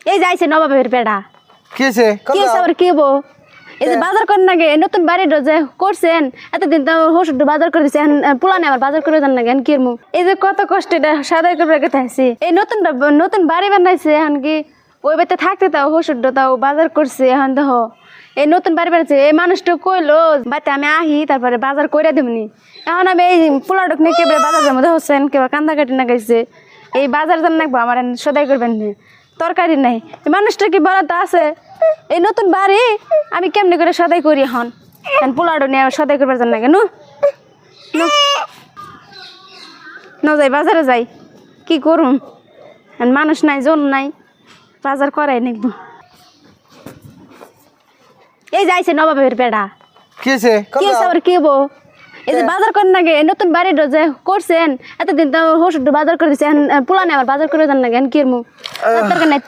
এই যাইছে নবাবের বেড়া কি হয়েছে কি হয়েছে আবার কি হবো এই যে বাজার করেন নাকি নতুন বাড়ির যে করছেন এতদিন তো ওষুধ বাজার করে দিচ্ছে পুলানে আবার বাজার করে দেন নাকি কি এই যে কত কষ্ট এটা সাদাই করে রেখে থাকছি এই নতুন বাড়ি বানাইছে এখন কি ওই বাড়িতে থাকতে তাও ওষুধ তাও বাজার করছে এখন দেখো এই নতুন বাড়ি বানাইছে এই মানুষটা কইলো বাড়িতে আমি আহি তারপরে বাজার করে দেবনি এখন আমি এই পোলাডক নিয়ে কেবল বাজারের মধ্যে হচ্ছেন কেউ কান্দা কাটি না গেছে এই বাজার জান নাকবো আমার সদাই করবেন না তরকারি নাই এই মানুষটা কি বলাতে আছে এই নতুন বাড়ি আমি কেমনি করে সদাই করি এখন পোলাডো নিয়ে সদাই করবার জান না কেন যাই বাজারে যাই কি করুন মানুষ নাই জন নাই বাজার করাই নিকবো এই যাইছে নবাবের বেড়া কি হয়েছে কি হয়েছে আবার কি হবো এই যে বাজার করেন নাকি নতুন বাড়ির যে করছেন এতদিন তো ওষুধ বাজার করে দিচ্ছে পুলানে আবার বাজার করে দেন নাকি কি দরকার নাই